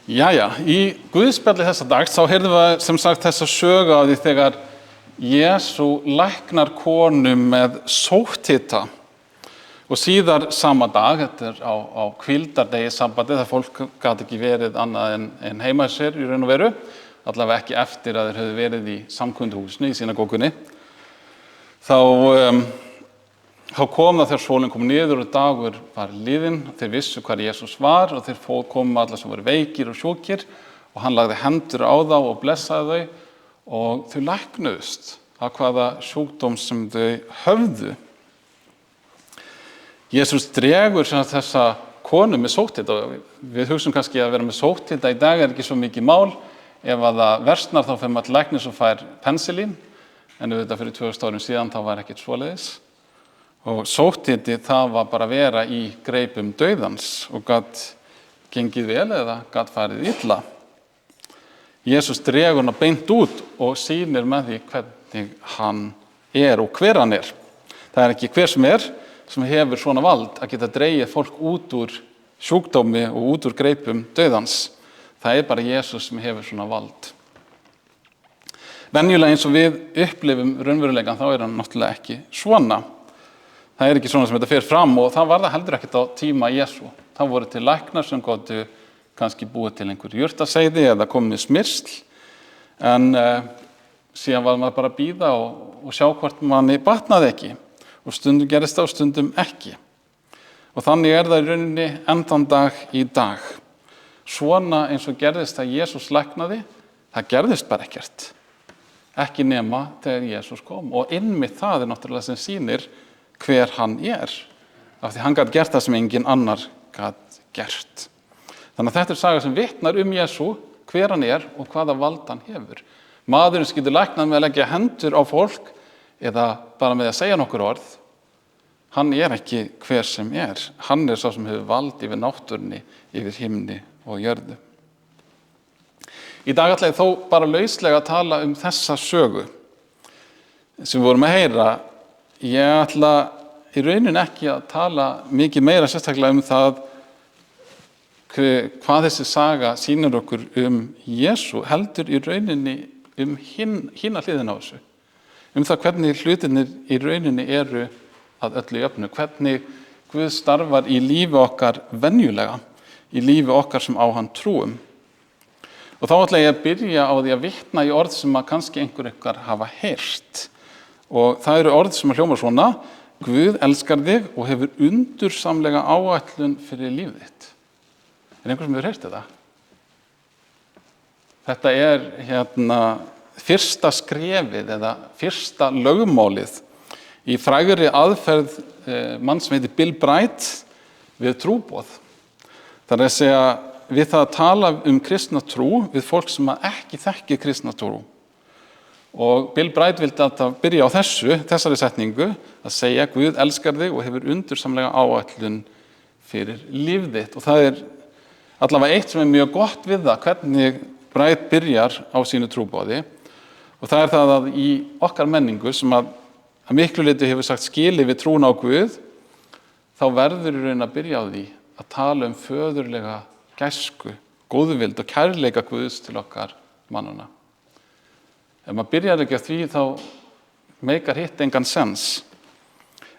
Jæja, í Guðspjalli þessa dags þá heyrðum við sem sagt þessa sögu af því þegar Jesú læknar konu með sótthita og síðar sama dag, þetta á hvíldardegi sabbati, þegar fólk gat ekki verið annað en heima hjá sér í raun og veru, allavega ekki eftir að þeir höfðu verið í samkvæmduhúsinu í synagógunni, þá kom það þegar sólin kom niður og dagur var liðinn, þeir vissu hvar Jesús var og þeir komu alla sem voru veikir og sjúkir og hann lagði hendur á þá og blessaði þau og þau læknuðust af hvaða sjúkdóm sem þau höfðu. Jesús dregur þessa konu með sótthita og við hugsum kannski að vera með sótthita í dag ekki svo mikið mál, ef að það versnar þá fer maður til læknis og fær penicillin, en auðvitað fyrir 2000 árum síðan þá var ekkert svoleiðis. Og sótthiti það var bara að vera í greipum dauðans og gat gengið vel eða gat farið illa. Jesús dregur hana beint út og sýnir með því hvernig hann er og hver hann er. Það er ekki hver sem hefur svona vald að geta dregið fólk út úr sjúkdómi og út úr greipum dauðans. Það er bara Jesús sem hefur svona vald. Venjulega eins og við upplifum raunveruleikann þá er hann náttúrulega ekki svona. Það er ekki svona sem þetta fer fram og það var það heldur ekkert á tíma Jesú. Það voru til læknar sem gátu kannski búið til einhver jurtaseyði eða komið smyrsl, en síðan var maður bara að bíða og sjá hvort manni batnaði ekki og stundum gerist það og stundum ekki. Og þannig er það í rauninni enn þann dag í dag. Svona eins og gerðist að Jesús læknaði, það gerðist bara ekkert. Ekki nema þegar Jesús kom og einmitt það er náttúrulega sem sýnir hver hann er, af því hann gat gert það sem engin annar gat gert. Þannig að þetta er saga sem vitnar Jesú, hver hann er og hvaða vald hann hefur. Maðurinn sem getur læknað með að leggja hendur á fólk eða bara með að segja nokkur orð, hann er ekki hver sem er. Hann er sá sem hefur vald yfir náttúrunni, yfir himni og jörðu. Í dag ætla ég þó bara lauslega að tala þessa sögu sem við vorum að heyra. Ég ætla í rauninni ekki að tala mikið meira sérstaklega það hvað þessi saga sýnir okkur Jesú, heldur í rauninni hina hliðina á þessu. Það hvernig hlutirnir í rauninni eru að öllu jöfnu, hvernig Guð starfar í lífi okkar venjulega, í lífi okkar sem á hann trúum. Og þá ætla ég að byrja á því að vitna í orð sem að kannski einhver ykkar hafa heyrt. Og það eru orð sem að hljóma svona: Guð elskar þig og hefur undursamlega áætlun fyrir líf þitt. Er einhver sem hefur heyrt þetta? Þetta er fyrsta skrefið eða fyrsta lögmálið í frægri aðferð manns sem heitir Bill Bright við trúboð. Það er að segja við það að tala kristna trú við fólk sem ekki þekkir kristna trú. Og Bill Bright vildi að byrja á þessari setningu að segja: Guð elskar þig og hefur undursamlega áætlun fyrir líf þitt. Og það er allavega eitt sem er mjög gott við það, hvernig Bright byrjar á sínu trúboði. Og það er það að í okkar menningu sem að miklu leyti hefur sagt skilið við trúna á Guð, þá verður í raun að byrja á því að tala föðurlega gæsku, góðvild og kærleika Guðs til okkar mannana. Ef maður byrjar ekki á því þá meikar hitt engan sens.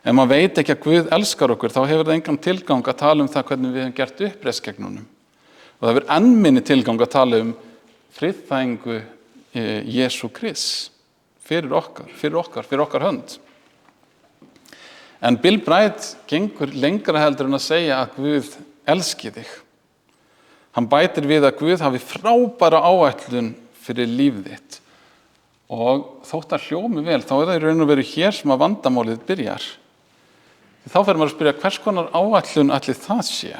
Ef maður veit ekki að Guð elskar okkur þá hefur það engan tilgang að tala það hvernig við hefum gert uppreisn gegn honum. Og það hefur enn minni tilgang að tala friðþægingu Jesú Krists fyrir okkar hönd. En Bill Bright gengur lengra heldur en að segja að Guð elski þig. Hann bætir við að Guð hafi frábæra áætlun fyrir líf þitt. Og þótt að hljómi vel, þá er það í raun og veru hér sem að vandamálið byrjar. Þá fer maður að spyrja hvers konar áætlun ætli það sé.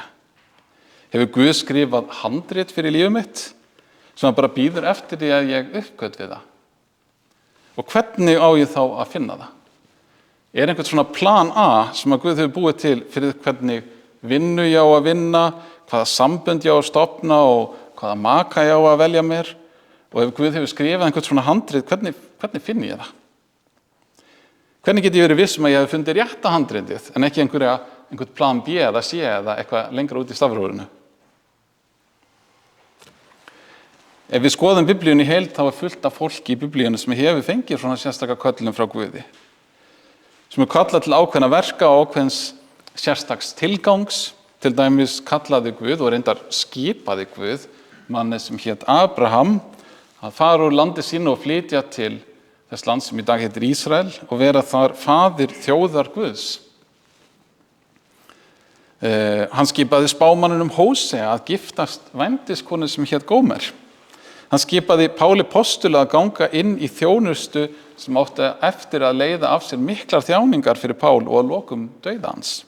Hefur Guð skrifað handrit fyrir lífið mitt sem bara bíður eftir því að ég uppgötvi það? Og hvernig á ég þá að finna það? Er einhvern svona plan A sem að Guð hefur búið til fyrir hvernig vinnu ég á að vinna, hvaða sambönd ég á að stofna og hvaða maka ég á að velja mér? Og ef Guð hefur skrifað einhvern svona handrit, hvernig finn ég það? Hvernig get ég verið viss að ég hef fundið rétta handritið en ekki einhvern plan B eða C eða eitthvað lengra út í stafrófinu? Ef við skoðum Biblíunni í heild, þá fullt af fólki í Biblíunni sem hefur fengið svona sérstaka köllun frá Guði. Sem kallað til ákveðna verka og ákveðins sérstaks tilgangs, til dæmis kallaði Guð og reyndar skipaði Guð manni sem hét Abraham að fara úr landi sínu og flytja til þess land sem í dag heitir Ísrael og vera þar faðir þjóðar Guðs. Hann skipaði spámanninum Hósea að giftast vændiskonu sem hét Gómer. Hann skipaði Páli postula að ganga inn í þjónustu sem átti eftir að leiða af sér miklar þjáningar fyrir Pál og að lokum dauða hans.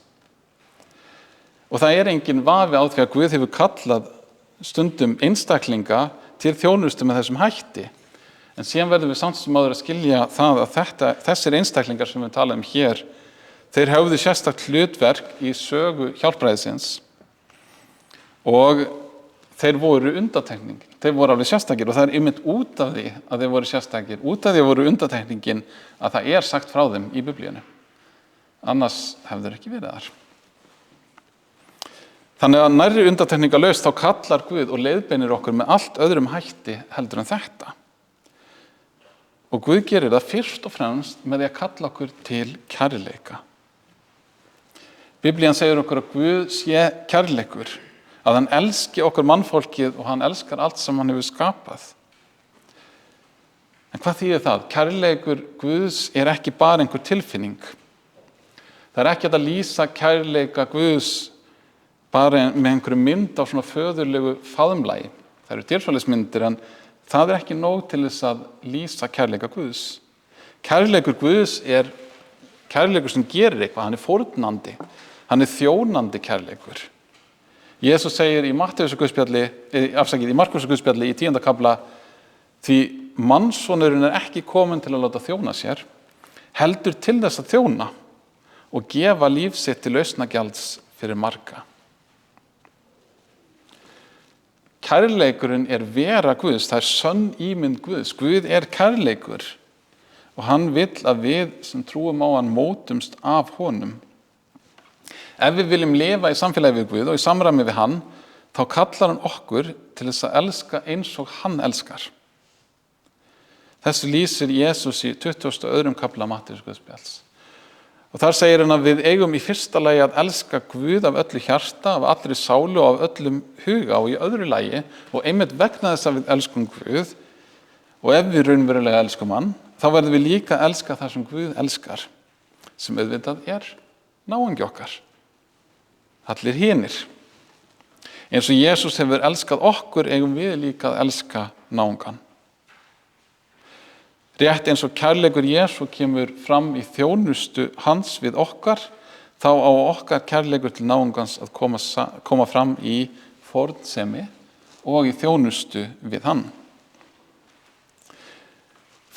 Og það engin vafi á því að Guð hefur kallað stundum einstaklinga til þjónustu með þessum hætti. En síðan verðum við samt sem áður að skilja það að þessir einstaklingar sem við talum hér, þeir höfðu sérstakt hlutverk í sögu hjálpræðisins og þeir voru undantekning. Þeir voru alveg sérstakir og það einmitt út af því að þeir voru sérstakir, út af því að voru undantekningin að það sagt frá þeim í Biblíunni. Annars hefðu þeir ekki verið þar. Þannig að nærri undantekningarlaust þá kallar Guð og leiðbeinir okkur með allt öðrum hætti heldur en þetta. Og Guð gerir það fyrst og fremst með því að kalla okkur til kærleika. Biblían segir okkur að Guð sé kærleikur, að hann elski okkur mannfólkið og hann elskar allt sem hann hefur skapað. En hvað þýðir það? Kærleikur Guðs ekki bara einhver tilfinning. Það ekki hægt að lýsa kærleika Guðs bara með einhverju mynd á svona föðurlegu faðmlagi. Það eru tilsvöldismyndir en það ekki nóg til þess að lýsa kærleika Guðs. Kærleikur Guðs kærleikur sem gerir eitthvað, hann fórnandi, hann þjónandi kærleikur. Jesús segir í Markúsar Guðspjalli í 10. kafla, því mannssonurinn ekki kominn til að láta þjóna sér, heldur til þess að þjóna og gefa líf sitt til lausnagjalds fyrir marga. Kærleikurinn vera Guðs, það sönn ímynd Guðs. Guð kærleikur og hann vill að við sem trúum á hann mótumst af honum. Ef við viljum lifa í samfélagi við Guð og í samræmi við hann, þá kallar hann okkur til þess að elska eins og hann elskar. Þessu lýsir Jesús í 22. kafla Mattheusar Guðspjalls. Og þar segir hann að við eigum í fyrsta lagi að elska Guð af öllu hjarta, af allri sálu og af öllum huga og í öðru lagi og einmitt vegna þess að við elskum Guð og ef við raunverulega elskum hann, þá verðum við líka að elska það sem Guð elskar, sem auðvitað náungi okkar. Allir hinir. Eins og Jesús hefur elskað okkur, eigum við líka að elska náungan. Rétt eins og kærleikur Jesú kemur fram í þjónustu hans við okkar, þá á okkar kærleikur til náungans að koma fram í fórnsemi og í þjónustu við hann.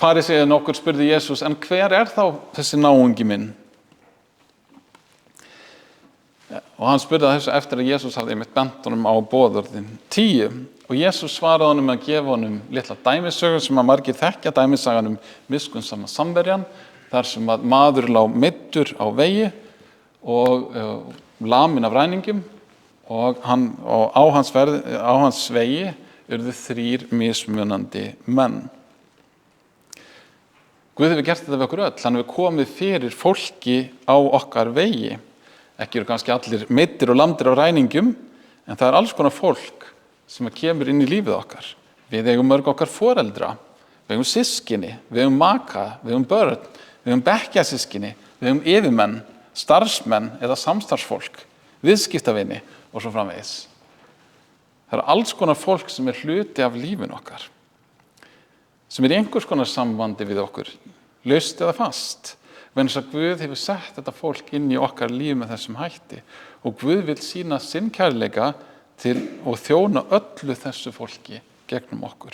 Faríseinn okkur spurði Jesús, en hver þá þessi náungi minn? Og hann spurði þessu eftir að Jesús hafði einmitt bent honum á boðorðin 10. Og Jesús svaraði honum að gefa honum litla dæmisögu sem að margir þekkja, dæmisagan miskunnsama samverjan, þar sem að maður lá meiddur á vegi og laminn af ræningum og á hans vegi urðu 3 mismunandi menn. Guð hefur gert þetta við okkur öll, hann hefur komið fyrir fólki á okkar vegi. Ekki eru kannski allir meiddir og lamdir á ræningum, en það alls konar fólk sem kemur inn í lífið okkar. Við eigum mörg okkar foreldra, við eigum systkini, við eigum maka, við eigum börn, við eigum bekkjasystkini, við eigum yfirmenn, starfsmenn eða samstarfsfólk, viðskiptavini og svo framvegis. Það alls konar fólk sem hluti af lífinu okkar, sem í einhvers konar sambandi við okkur, laust eða fast. Vegna þess að Guð hefur sett þetta fólk inn í okkar líf með þessum hætti og Guð vill sýna sinn kærleika til og þjóna öllu þessu fólki gegnum okkur.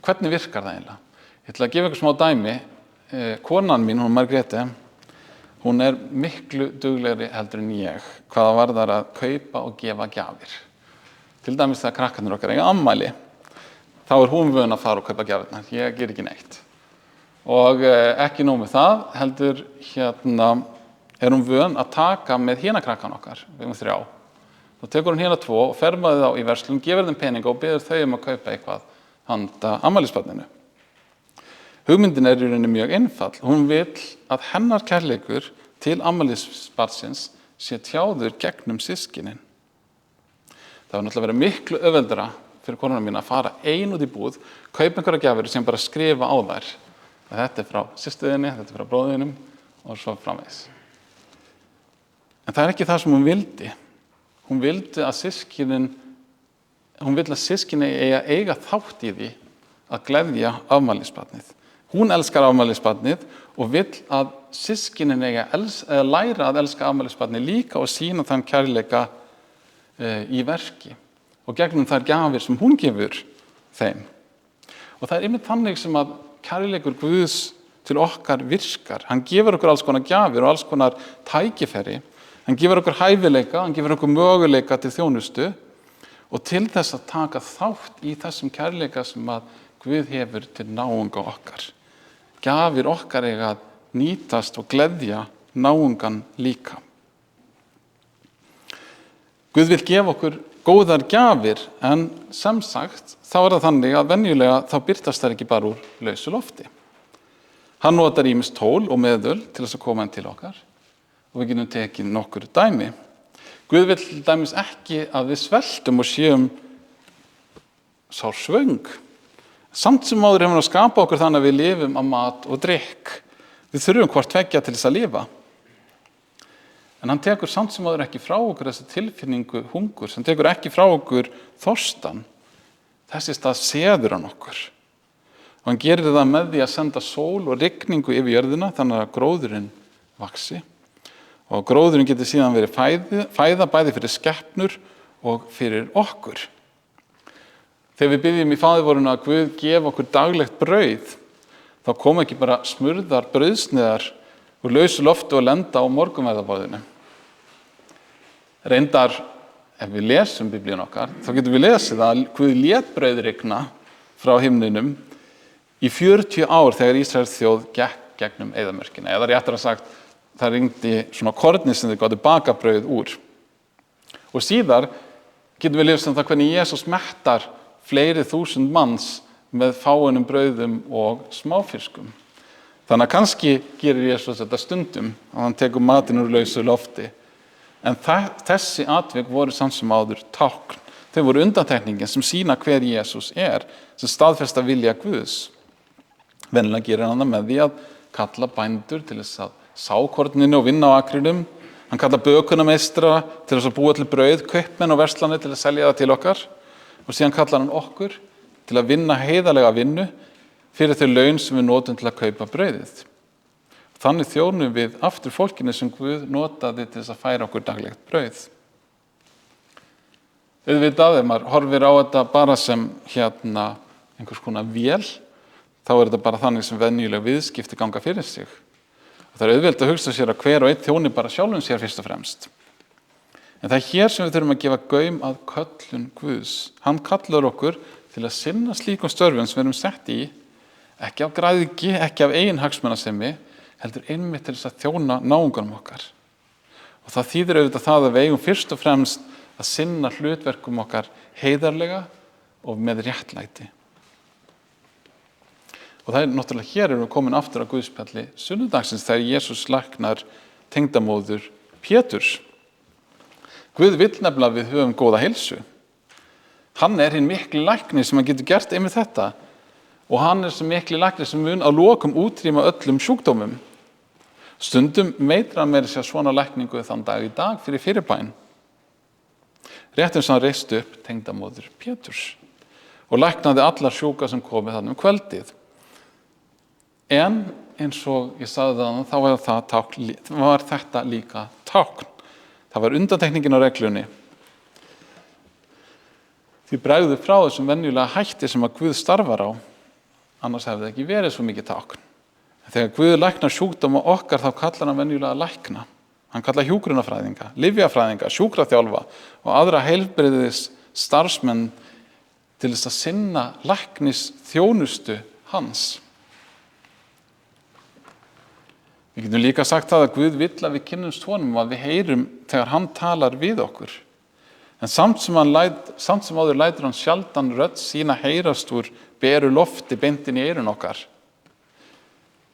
Hvernig virkar það eiginlega? Ég ætla að gefa ykkur smá dæmi. Konan mín, hún Margrete, hún miklu duglegri heldur en ég hvaða varðar að kaupa og gefa gjafir. Til dæmis þegar krakkarnir okkar eiga afmæli, þá hún vön að fara og kaupa gjafirnar. Ég ger ekki neitt. Og ekki nóg með það, heldur hún vön að taka með hina krakkan okkar, við 3, þá tekur hann hérna 2 og fer með þá í verslun, gefur þeim peninga og biður þau að kaupa eitthvað handa afmælisbarninu. Hugmyndin í rauninni mjög einfall. Hún vill að hennar kærleikur til afmælisbarnsins sé tjáður gegnum systkinin. Það var náttúrulega verið miklu auðveldara fyrir konuna mín að fara ein út í búð, kaupa einhverja gjafir sem bara skrifa á þær. Þetta frá systuðinni, þetta frá bróðinum og svo framvegis. En það ekki það sem hún vildi. Hún vildi að systkinin eiga þátt í því að gleðja afmælisbarnið. Hún elskar afmælisbarnið og vill að systkinin læra að elska afmælisbarnið líka og sýna þann kærleika í verki og gegnum þær gjafir sem hún gefur þeim. Og það einmitt þannig sem að kærleikur Guðs til okkar virkar. Hann gefur okkur alls konar gjafir og alls konar tækifæri. Hann gefur okkur hæfileika, hann gefur okkur möguleika til þjónustu og til þess að taka þátt í þessum kærleika sem að Guð hefur til náunga okkar. Gjafir okkar eiga að nýtast og gleðja náungan líka. Guð vil gefa okkur góðar gjafir, en sem sagt, þá það þannig að venjulega þá birtast þær ekki bara úr lausu lofti. Hann notar ýmis tól og meðöl til þess að koma inn til okkar og við getum tekið nokkur dæmi. Guð vill til dæmis ekki að við sveltum og séum sársvöng. Samt sem áður hefur hann að skapa okkur þannig að við lifum af mat og drykk. Við þurfum hvort tveggja til þess að lifa. En hann tekur samt sem áður ekki frá okkur þessi tilfinningu hungurs. Hann tekur ekki frá okkur þorstan. Þess í stað seður hann okkur. Og hann gerir það með því að senda sól og rigningu yfir jörðina þannig að gróðurinn vaxi. Og gróðurinn getur síðan verið fæða bæði fyrir skepnur og fyrir okkur. Þegar við byggjum í faðirvorinu að Guð gefa okkur daglegt brauð, þá kom ekki bara smurðar brauðsneiðar úr lausu lofti og lenda á morgunverðarborðinu. Reyndar, ef við lesum Biblíun okkar, þá getum við lesið að Guð lét brauð rigna frá himninum í 40 ár þegar Ísraels þjóð gekk gegnum eyðimörkina. Eða réttara sagt, það rigndi svona korni sem þau gátu baka brauð úr. Og síðar getum við lesið það hvernig Jesús mettar fleiri þúsund manns með fáeinum brauðum og smáfiskum. Þannig að kannski gerir Jesús þetta stundum og hann tekur matinn úr lausu lofti. En þessi atvik voru samt sem áður tákn. Þau voru undantekningin sem sýna hver Jesús sem staðfesta vilja Guðs. Venjulega gerir hann það með því að kalla bændur til þess að sá korninu og vinna á akrinum. Hann kallar bökunameistra til þess að búa til brauð, kaupmenn og verslanir til að selja það til okkar. Og síðan kallar hann okkur til að vinna heiðarlega vinnu fyrir þau laun sem við notum til að kaupa brauðið. Þannig þjónum við aftur fólkinu sem Guð notaði til þess að færa okkur daglegt brauð. Auðvitað, ef maður horfir á þetta bara sem einhvers konar vél, þá þetta bara þannig sem venjuleg viðskipti ganga fyrir sig. Og það auðvelt að hugsa sér að hver og einn þjóni bara sjálfum sér fyrst og fremst. En það hér sem við þurfum að gefa gaum að köllun Guðs. Hann kallar okkur til að sinna slíkum störfum sem við erum sett í, ekki af græðgi, ekki af eigin hagsmunasemi, heldur einmitt til þess að þjóna náunganum okkar. Og það þýðir auðvitað það að við eigum fyrst og fremst að sinna hlutverkum okkar heiðarlega og með réttlæti. Og það náttúrulega hér erum við komin aftur á Guðspjalli sunnudagsins þegar Jesús læknar tengdamóður Péturs. Guð vill nefnilega að við höfum góða heilsu. Hann hinn mikli læknir sem hann getur gert einmitt þetta. Og hann sem mikli læknir sem mun að lokum útrýma öllum sjúkdómum. Stundum meitra hann meira sér svona lækningu þann dag í dag fyrir fyrirbæn. Rétt eins og hann reisti upp tengdamóður Péturs og læknaði allar sjúka sem komið þannig kvöldið. En eins og ég sagði þannig, þá var þetta líka tákn. Það var undantekningin á reglunni. Því bregðu frá þessum venjulega hætti sem að Guð starfar á, annars hefði það ekki verið svo mikið tákn. Þegar Guð læknar sjúkdóma okkar, þá kallar hann venjulega lækna. Hann kallar hjúkrunarfræðinga, lyfjafræðinga, sjúkraþjálfa og aðra heilbrigðis starfsmenn til þess að sinna læknis þjónustu hans. Við getum líka sagt það að Guð vill að við kynnumst honum og að við heyrum þegar hann talar við okkur. En samt sem áður lætur hann sjaldan rödd sína heyrast úr beru lofti beintin í eyrun okkar.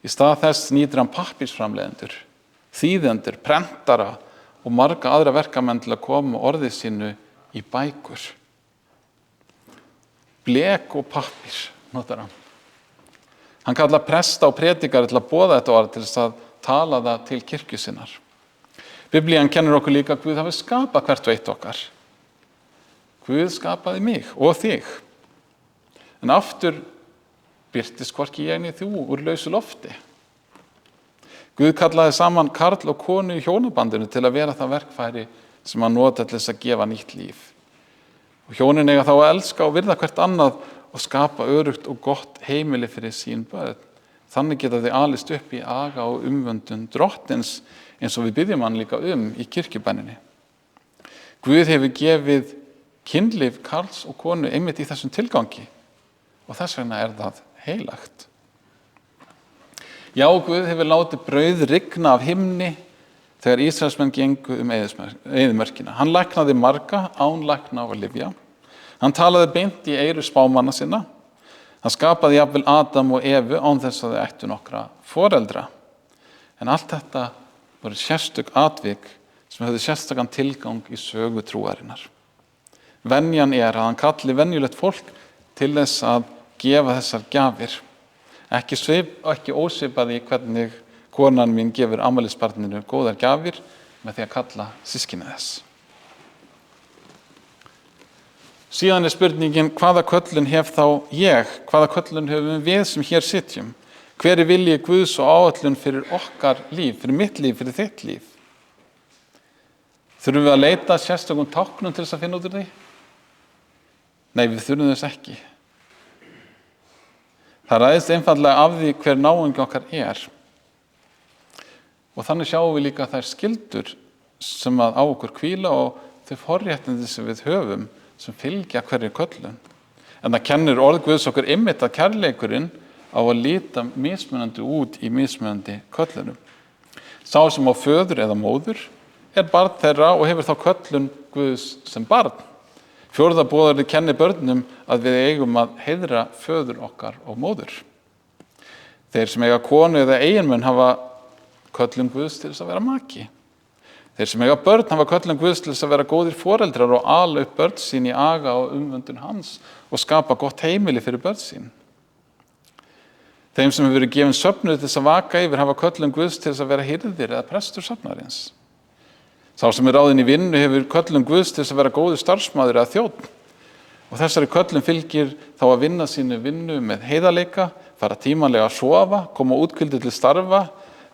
Í stað þess nýtir hann pappírsframleiðendur, þýðendur, prentara og marga aðra verkamenn til að koma orði sínu í bækur. Blek og pappír, notar hann. Hann kallar presta og predikari til að boða þetta orð til þess að tala það til kirkju sinnar. Biblían kennir okkur líka að Guð hafi skapað hvert og eitt okkar. Guð skapaði mig og þig. En aftur birtist hvorki ég né þú úr lausu lofti. Guð kallaði saman karl og konu í hjónabandinu til að vera það verkfæri sem hann nota til þess að gefa nýtt líf. Og hjónin eiga þá að elska og virða hvert annað og skapa örugt og gott heimili fyrir sín börn. Þannig geta þau alist upp í aga og umvöndun drottins eins og við biðjum hann líka í kirkjubæninni. Guð hefur gefið kynlíf karls og konu einmitt í þessum tilgangi og þess vegna er það heilagt. Já, Guð hefur látið brauð rigna af himni þegar Ísraelsmenn gengu eyðimörkina. Hann læknaði marga án lækna og lyfja. Hann talaði beint í eyru spámanna sinna. Hann skapaði jafnvel Adam og Evu án þess að þau ættu nokkra foreldra. En allt þetta voru sérstök atvik sem höfðu sérstakan tilgang í sögu trúarinnar. Venjan er að hann kalli venjulegt fólk til þess að gefa þessar gjafir. Ekki ósvipaði í hvernig konan mín gefur afmælisbarninu góðar gjafir með því að kalla systkini þess. Síðan er spurningin, hvaða köllun hef þá ég? Hvaða köllun höfum við sem hér sitjum? Hver er vilji Guðs og áætlun fyrir okkar líf, fyrir mitt líf, fyrir þitt líf? Þurfum við að leita sérstökum táknum til þess að finna út úr því? Nei, við þurfum þess ekki. Það ræðist einfaldlega af því hver náungi okkar er. Og þannig sjáum við líka þær skyldur sem að á okkur hvíla og þau forréttindi sem við höfum sem fylgja hverju köllun. En það kennir orð Guðs okkur einmitt að kærleikurinn á að líta mismunandi út í mismunandi köllunum. Sá sem á föður eða móður er barn þeirra og hefur þá köllun Guðs sem barn. Fjórða boðorðið kennir börnum að við eigum að heiðra föður okkar og móður. Þeir sem eiga konu eða eiginmenn hafa köllun Guðs til þess að vera maki. Þeir sem eiga börn hafa köllun Guðs til þess að vera góðir foreldrar og ala upp börn sín í aga og umvöndun hans og skapa gott heimili fyrir börn sín. Þeim sem hefur verið gefin söfnuð til þess að vaka yfir hafa köllun Guðs til þess að vera hirðir eða prestur safnarins. Sá sem er ráðinn í vinnu hefur köllun Guðs til þess að vera góður starfsmaður eða þjónn. Og þessari köllun fylgir þá að vinna sínu vinnu með heiðarleika, fara tímanlega að sofa, koma úthvíldur til starfa,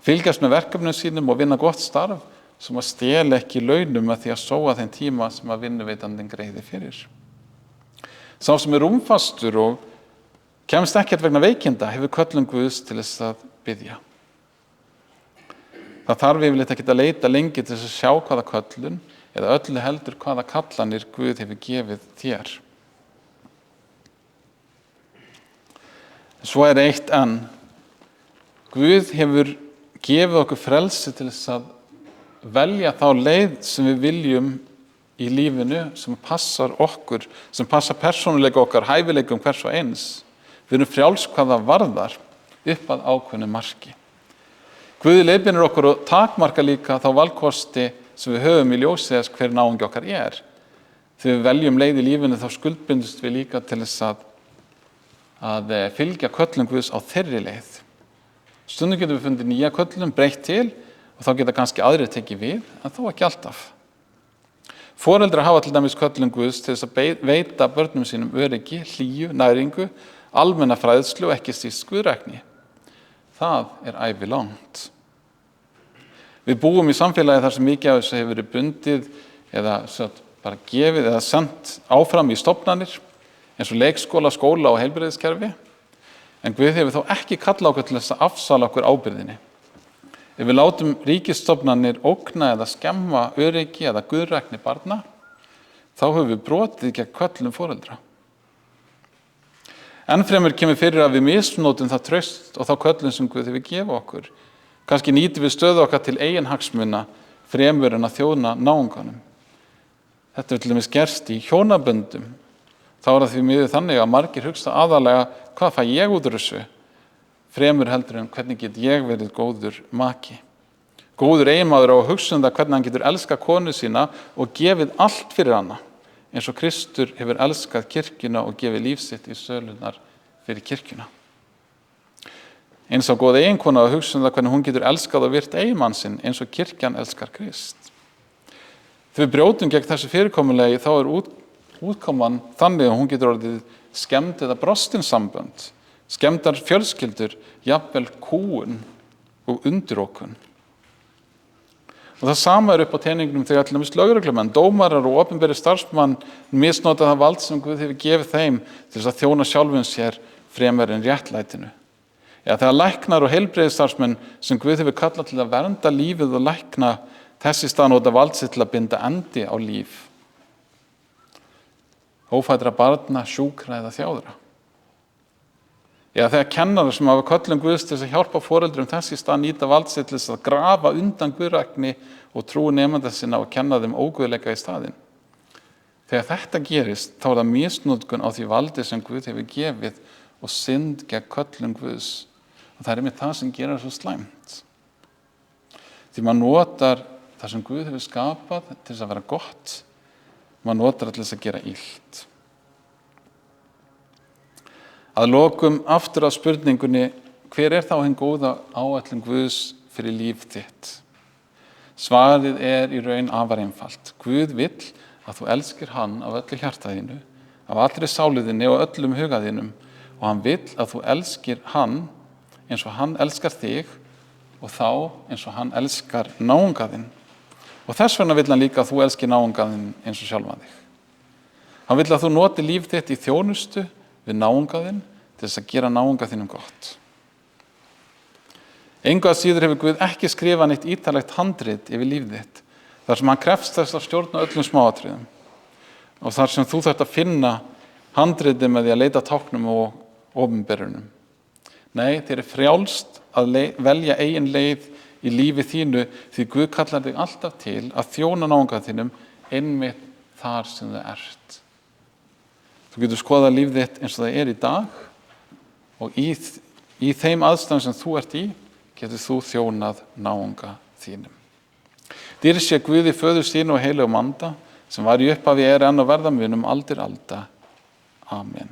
fylgjast með verkefnum sínum og vinna gott starf sem að stela ekki launum að því að sóa þeim tíma sem að vinnuveitandinn greiði fyrir. Sá sem er rúmfastur og kemst ekkert vegna veikinda hefur köllun Guðs til þess að biðja. Það þarf yfirleitt ekki að leita lengi til þess að sjá hvaða köllun eða öllu heldur hvaða kallanir Guð hefur gefið þér. Svo er eitt enn. Guð hefur gefið okkur frelsi til þess að velja þá leið sem við viljum í lífinu sem passar okkur, sem passar persónuleika okkar, hæfileikum hvers og eins. Við erum frjáls hvað það varðar upp að ákveðnu marki. Guð leiðbeinir okkur og takmarka líka þá valkosti sem við höfum í ljósi þess hver náungi okkar er. Þegar við veljum leið í lífinu þá skuldbindumst við líka til þess að fylgja köllun Guðs á þeirri leið. Stundum getum við fundið nýja köllun, breytt til og þá geta kannski aðrir tekið við, en þó ekki alltaf. Foreldrar hafa til dæmis köllun Guðs til þess að veita börnum sínum öryggi, hlýju, næringu, almenna fræðslu og ekki síst guðrækni. Það er ævilangt. Við búum í samfélagi þar sem mikið af þessu hefur verið bundið eða bara gefið eða sendt áfram í stofnanir eins og leikskóla, skóla og heilbrigðiskerfi. En Guð hefur þó ekki kallað okkur til þess að afsala okkur ábyrgðinni. Ef við látum ríkisstofnanir ógna eða skemma öryggi eða guðrækni barna, þá höfum við brotið gegn köllun foreldra. Ennfremur kemur fyrir að við misnotum það traust og þá köllun sem Guð hefur gefið okkur. Kannski nýtum við stöðu okkar til eigin hagsmuna fremur en að þjóna náunganum. þetta er til dæmis gerst í hjónaböndum, þá er það því miður þannig að margir hugsa aðalega hvað fæ ég út úr þessu, fremur heldur en hvernig get ég verið góður maki. Góður eiginmaður á að hugsa um það hvernig hann getur elskað konu sína og gefið allt fyrir hana, eins og Kristur hefur elskað kirkjuna og gefið líf sitt í sölunar fyrir kirkjuna. Eins og góð eiginkona að hugsa um það hvernig hún getur elskað og virt eiginmann sinn eins og kirkjan elskar Krist. Þegar við brjótum gegn þessu fyrirkomulegi þá er útkoman þannig að hún getur orðið skemmd eða brostin sambönd, skemmdar fjölskyldur, jafnvel kúgun og undirokun. Og það sama er upp á teningnum þegar til dæmis lögreglumenn, dómarar og opinberir starfsmenn misnota það vald sem Guð hefur gefið þeim til þess að þjóna sjálfum sér fremur en réttlætinu. Eða þegar læknar og heilbrigðisstarfsmenn sem Guð hefur kallað til að vernda lífið og lækna þess í stað nota vald sitt til að binda endi á líf ófæddra barna, sjúkra eða þjáðra. Eða þegar kennarar sem hafa köllun Guðs til að hjálpa foreldrum þess í stað nýta vald sitt til þess að grafa undan guðrækni og trúi nemenda sinna og kenna þeim óguðleika í staðinn. Þegar þetta gerist, þá er það misnotkun á því valdi sem Guð hefur gefið og synd gegn köllun Guðs. Og það er einmitt það sem gerir svo slæmt. Því maður notar það sem Guð hefur skapað til þess að vera gott, maður notar það til þess að gera illt. Að lokum aftur á spurningunni, hver er þá hinn góða áætlun Guðs fyrir líf þitt? Svarið er í raun afar einfalt. Guð vill að þú elskir hann af öllu hjarta þínu, af allri sálu þinni og öllum huga þínum, og hann vill að þú elskir hann eins og hann elskar þig og þá eins og hann elskar náunga þinn. Og þess vegna vill hann líka að þú elskir náunga þinn eins og sjálfan þig. Hann vill að þú noti líf þitt í þjónustu við náunga þinn til þess að gera náunga þínum gott. Engu að síður hefur Guð ekki skrifað neitt ítarlegt handrit yfir líf þitt, þar sem hann krefst þess að stjórna öllum smáatriðum og þar sem þú þarft að finna handritið með því að leita táknum og opinberunum. Nei, þér er frjálst að velja eigin leið í lífi þínu því Guð kallar þig alltaf til að þjóna náunga þínum einmitt þar sem þú ert. Þú getur skoðað líf þitt eins og það er í dag og í þeim aðstæðum sem þú ert í getur þú þjónað náunga þínum. Dýrð sé Guði föður sínu og heilögum anda sem var í upphafi, er enn og verða mun aldir alda. Amen.